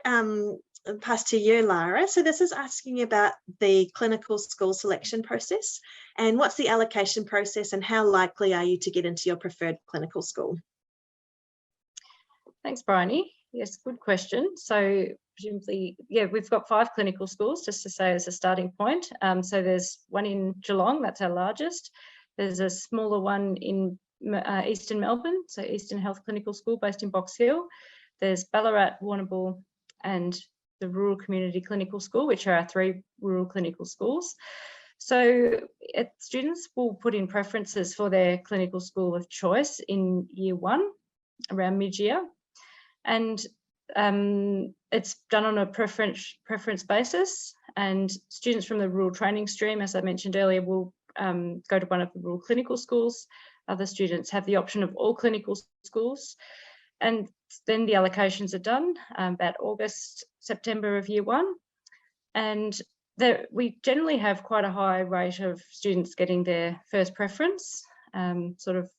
pass to you, Lara. So this is asking about the clinical school selection process, and what's the allocation process, and how likely are you to get into your preferred clinical school? Thanks, Bryony. Yes, good question. So presumably, yeah, we've got 5 clinical schools, just to say as a starting point. So there's one in Geelong, that's our largest. There's a smaller one in Eastern Melbourne, so Eastern Health Clinical School based in Box Hill. There's Ballarat, Warrnambool and the Rural Community Clinical School, which are our 3 rural clinical schools. So students will put in preferences for their clinical school of choice in year 1, around mid-year. And it's done on a preference basis, and students from the rural training stream, as I mentioned earlier, will go to one of the rural clinical schools. Other students have the option of all clinical schools, and then the allocations are done about August, September of year 1. And we generally have quite a high rate of students getting their first preference, sort of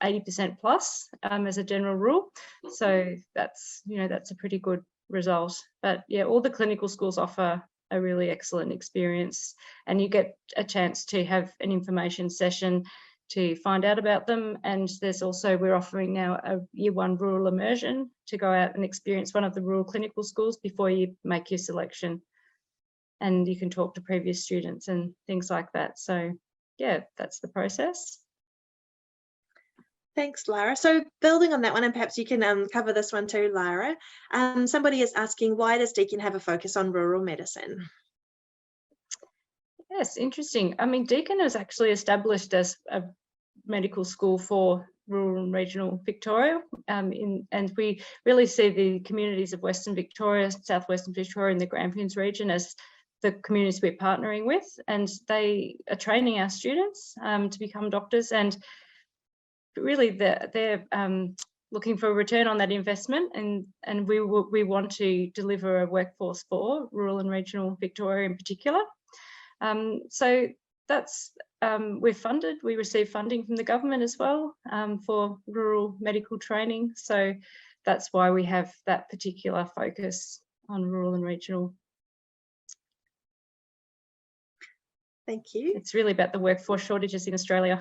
80% plus as a general rule. So that's, that's a pretty good result. But yeah, all the clinical schools offer a really excellent experience, and you get a chance to have an information session to find out about them. And there's also, we're offering now a year 1 rural immersion to go out and experience one of the rural clinical schools before you make your selection. And you can talk to previous students and things like that. So yeah, that's the process. Thanks, Lara. So building on that one, and perhaps you can cover this one too, Lara. Somebody is asking, why does Deakin have a focus on rural medicine? Yes, interesting. I mean, Deakin was actually established as a medical school for rural and regional Victoria, and we really see the communities of Western Victoria, Southwestern Victoria and the Grampians region as the communities we're partnering with, and they are training our students to become doctors, and really they're looking for a return on that investment, and we want to deliver a workforce for rural and regional Victoria in particular. So that's we're funded. We receive funding from the government as well for rural medical training. So that's why we have that particular focus on rural and regional. Thank you. It's really about the workforce shortages in Australia.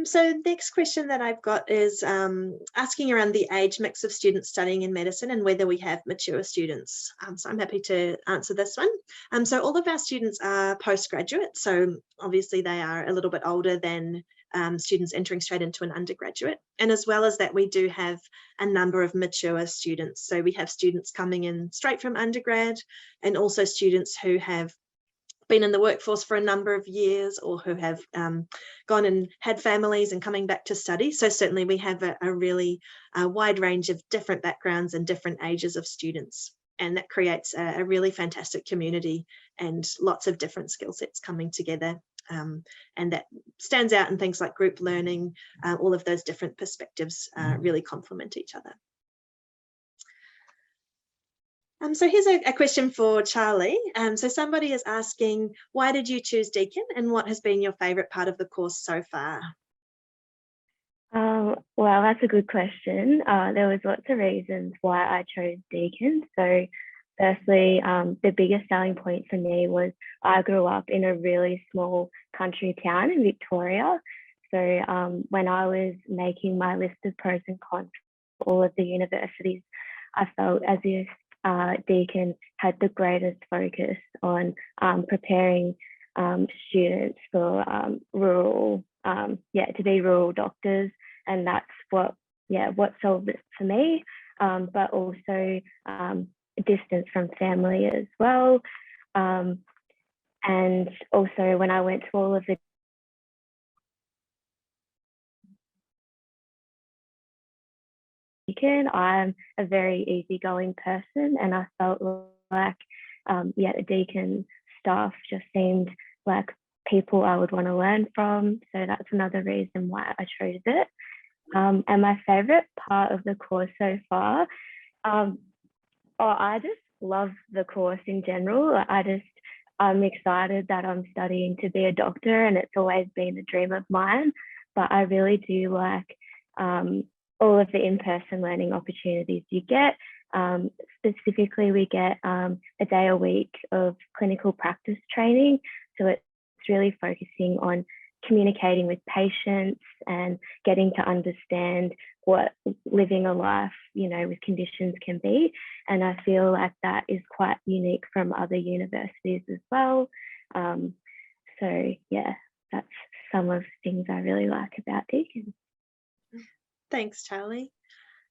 So next question that I've got is asking around the age mix of students studying in medicine and whether we have mature students. So I'm happy to answer this one. So all of our students are postgraduate, so obviously they are a little bit older than students entering straight into an undergraduate. And as well as that, we do have a number of mature students. So we have students coming in straight from undergrad, and also students who have been in the workforce for a number of years, or who have gone and had families and coming back to study. So certainly we have a really wide range of different backgrounds and different ages of students. And that creates a really fantastic community and lots of different skill sets coming together. And that stands out in things like group learning. All of those different perspectives really complement each other. So here's a question for Charlie. So somebody is asking, why did you choose Deakin, and what has been your favourite part of the course so far? Well, that's a good question. There was lots of reasons why I chose Deakin. So firstly, the biggest selling point for me was I grew up in a really small country town in Victoria. So when I was making my list of pros and cons for all of the universities, I felt as if Deakin had the greatest focus on preparing students for to be rural doctors, and that's what sold it for me. But also distance from family as well, and also when I went to all of the I'm a very easygoing person, and I felt like the Deakin staff just seemed like people I would want to learn from. So that's another reason why I chose it. And my favourite part of the course so far, I just love the course in general. I'm excited that I'm studying to be a doctor, and it's always been a dream of mine. But I really do like all of the in-person learning opportunities you get. Specifically, we get a day a week of clinical practice training. So it's really focusing on communicating with patients and getting to understand what living a life, with conditions can be. And I feel like that is quite unique from other universities as well. So yeah, that's some of the things I really like about Deakin. Thanks, Charlie.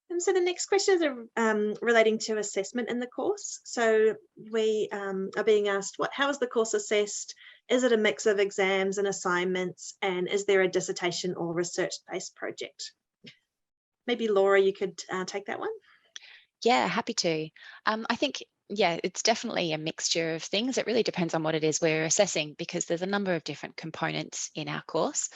And so the next questions are relating to assessment in the course. So we are being asked, how is the course assessed? Is it a mix of exams and assignments? And is there a dissertation or research-based project? Maybe Laura, you could take that one. Yeah, happy to. I think, yeah, it's definitely a mixture of things. It really depends on what it is we're assessing, because there's a number of different components in our course,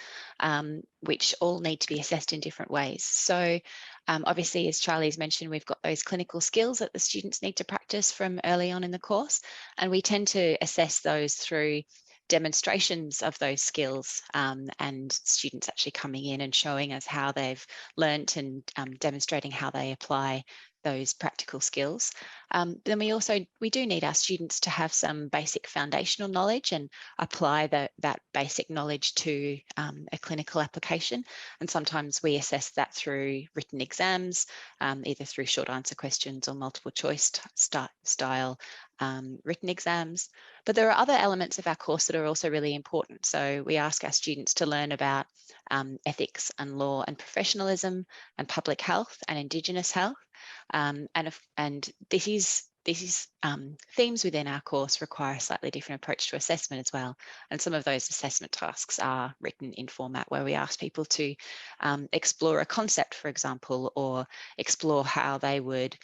which all need to be assessed in different ways. So obviously, as Charlie's mentioned, we've got those clinical skills that the students need to practice from early on in the course, and we tend to assess those through demonstrations of those skills, and students actually coming in and showing us how they've learnt and demonstrating how they apply those practical skills. Then we do need our students to have some basic foundational knowledge and apply that basic knowledge to a clinical application. And sometimes we assess that through written exams, either through short answer questions or multiple choice style written exams. But there are other elements of our course that are also really important. So we ask our students to learn about ethics and law and professionalism and public health and Indigenous health. And this is themes within our course require a slightly different approach to assessment as well. And some of those assessment tasks are written in format where we ask people to explore a concept, for example, or explore how they would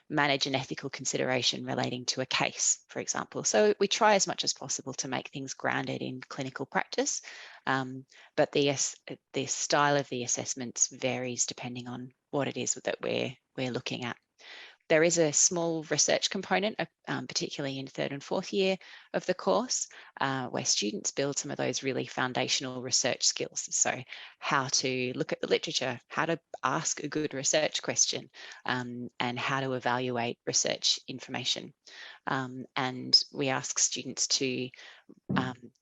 manage an ethical consideration relating to a case, for example. So we try as much as possible to make things grounded in clinical practice, but the style of the assessments varies depending on what it is that we're looking at. There is a small research component, particularly in 3rd and 4th year of the course, where students build some of those really foundational research skills. So how to look at the literature, how to ask a good research question, and how to evaluate research information. And we ask students to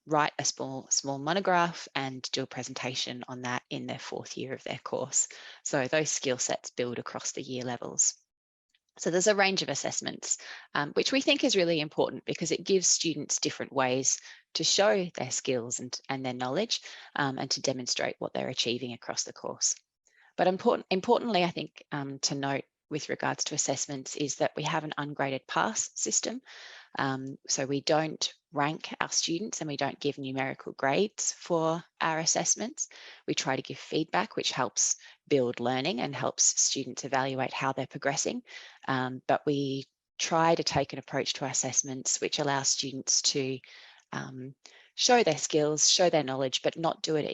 write a small monograph and do a presentation on that in their 4th year of their course. So those skill sets build across the year levels. So there's a range of assessments, which we think is really important because it gives students different ways to show their skills and their knowledge, and to demonstrate what they're achieving across the course. But importantly, I think to note with regards to assessments is that we have an ungraded pass system. So we don't rank our students and we don't give numerical grades for our assessments. We try to give feedback, which helps build learning and helps students evaluate how they're progressing. But we try to take an approach to our assessments which allows students to show their skills, show their knowledge, but not do it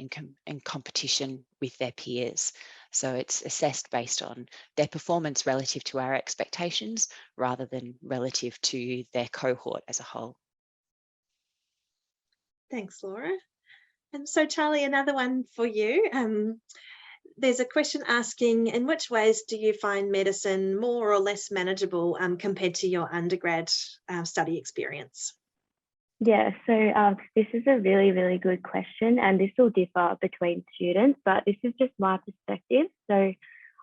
in competition with their peers. So it's assessed based on their performance relative to our expectations rather than relative to their cohort as a whole. Thanks, Laura. And so Charlie, another one for you. There's a question asking, in which ways do you find medicine more or less manageable compared to your undergrad study experience? Yeah, so this is a really, really good question, and this will differ between students, but this is just my perspective. So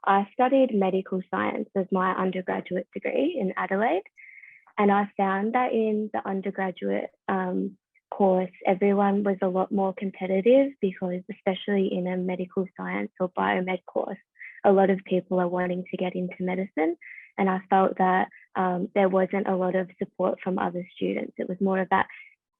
I studied medical science as my undergraduate degree in Adelaide, and I found that in the undergraduate course, everyone was a lot more competitive because, especially in a medical science or biomed course, a lot of people are wanting to get into medicine. And I felt that there wasn't a lot of support from other students. It was more about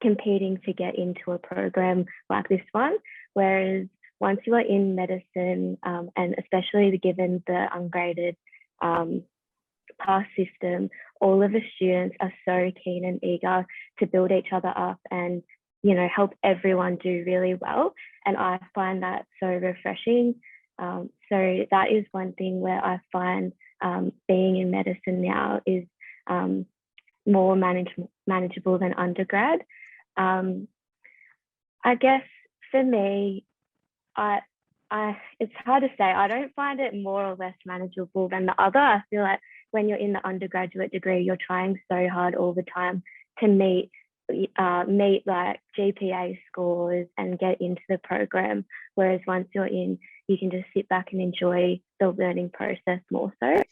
competing to get into a program like this one. Whereas once you are in medicine, and especially given the ungraded pass system, all of the students are so keen and eager to build each other up and, you know, help everyone do really well. And I find that so refreshing. So that is one thing where I find being in medicine now is more manageable than undergrad. I guess for me, it's hard to say. I don't find it more or less manageable than the other. I feel like when you're in the undergraduate degree, you're trying so hard all the time to meet like GPA scores and get into the program. Whereas once you're in, you can just sit back and enjoy the learning process more so.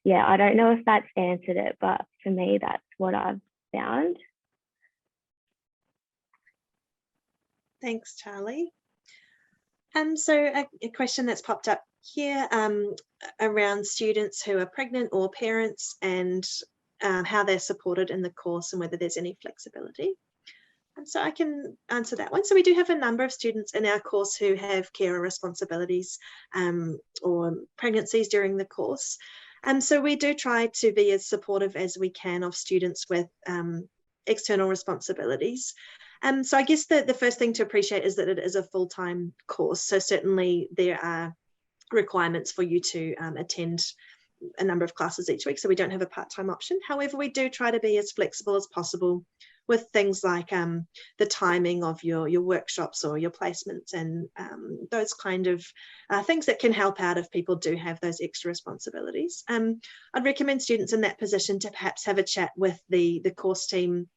Yeah, I don't know if that's answered it, but for me, that's what I've found. Thanks, Charlie. So a question that's popped up here around students who are pregnant or parents, and how they're supported in the course and whether there's any flexibility. So I can answer that one. So we do have a number of students in our course who have carer responsibilities or pregnancies during the course. So we do try to be as supportive as we can of students with external responsibilities. So I guess the first thing to appreciate is that it is a full-time course. So certainly there are requirements for you to attend a number of classes each week. So we don't have a part-time option. However, we do try to be as flexible as possible with things like the timing of your workshops or your placements, and those kind of things that can help out if people do have those extra responsibilities. I'd recommend students in that position to perhaps have a chat with the course team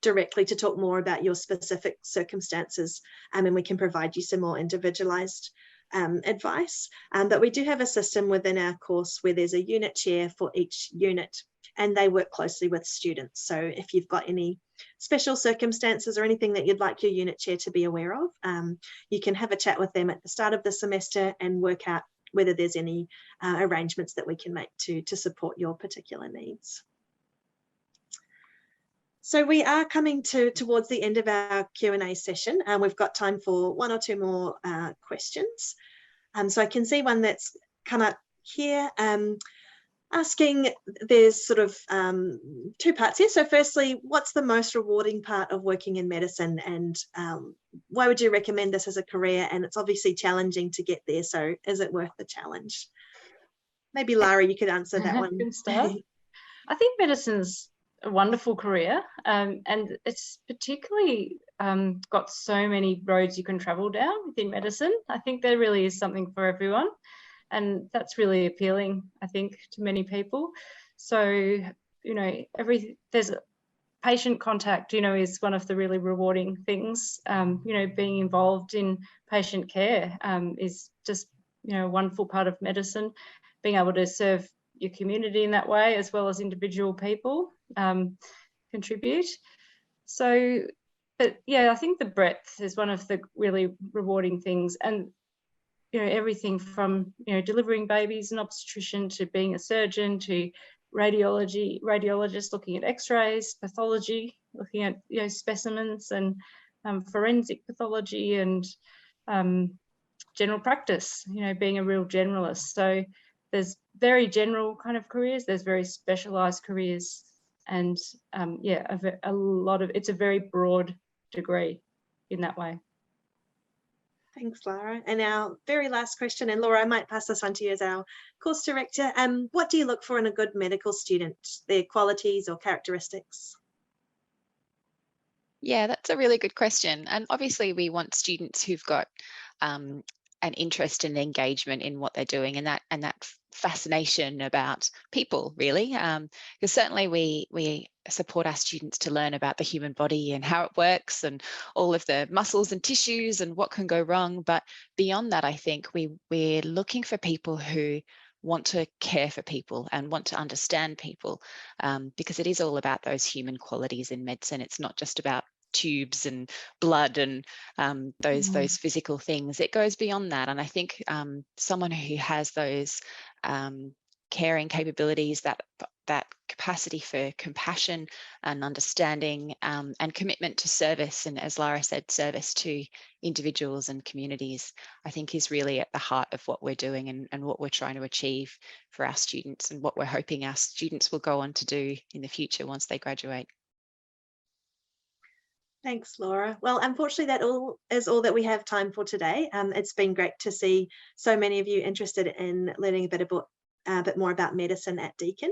directly to talk more about your specific circumstances, and we can provide you some more individualized advice. But we do have a system within our course where there's a unit chair for each unit, and they work closely with students. So if you've got any special circumstances or anything that you'd like your unit chair to be aware of, you can have a chat with them at the start of the semester and work out whether there's any arrangements that we can make to support your particular needs. So we are coming towards the end of our Q&A session, and we've got time for one or two more questions. So I can see one that's come up here, asking, there's sort of two parts here. So firstly, what's the most rewarding part of working in medicine, and why would you recommend this as a career? And it's obviously challenging to get there, so is it worth the challenge? Maybe Lara, you could answer that one. Good start. I think medicine's a wonderful career, and it's particularly got so many roads you can travel down within medicine. I think there really is something for everyone, and that's really appealing, I think, to many people. So, you know, there's patient contact, you know, is one of the really rewarding things. You know, being involved in patient care is just, you know, a wonderful part of medicine. Being able to serve your community in that way, as well as individual people, contribute. So, but yeah, I think the breadth is one of the really rewarding things. And, you know, everything from, you know, delivering babies and obstetrician to being a surgeon to radiologist looking at x-rays, pathology, looking at, you know, specimens, and forensic pathology, and general practice, you know, being a real generalist. So there's very general kind of careers, there's very specialized careers, and yeah, it's a very broad degree in that way. Thanks, Lara. And our very last question, and Laura, I might pass this on to you as our course director. What do you look for in a good medical student, their qualities or characteristics? Yeah, that's a really good question. And obviously we want students who've got an interest and engagement in what they're doing, and that fascination about people, really, because certainly we support our students to learn about the human body and how it works and all of the muscles and tissues and what can go wrong. But beyond that, I think we're looking for people who want to care for people and want to understand people, because it is all about those human qualities in medicine. It's not just about tubes and blood and those physical things. It goes beyond that, and I think someone who has those caring capabilities, that capacity for compassion and understanding, and commitment to service, and as Lara said, service to individuals and communities, I think is really at the heart of what we're doing and what we're trying to achieve for our students, and what we're hoping our students will go on to do in the future once they graduate. Thanks, Laura. Well, unfortunately, that is all that we have time for today. It's been great to see so many of you interested in learning a bit more about medicine at Deakin.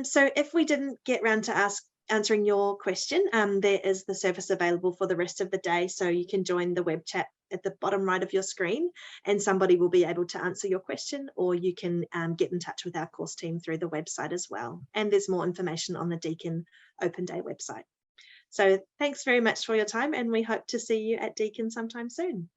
So if we didn't get round to answering your question, there is the service available for the rest of the day. So you can join the web chat at the bottom right of your screen, and somebody will be able to answer your question, or you can get in touch with our course team through the website as well. And there's more information on the Deakin Open Day website. So thanks very much for your time, and we hope to see you at Deakin sometime soon.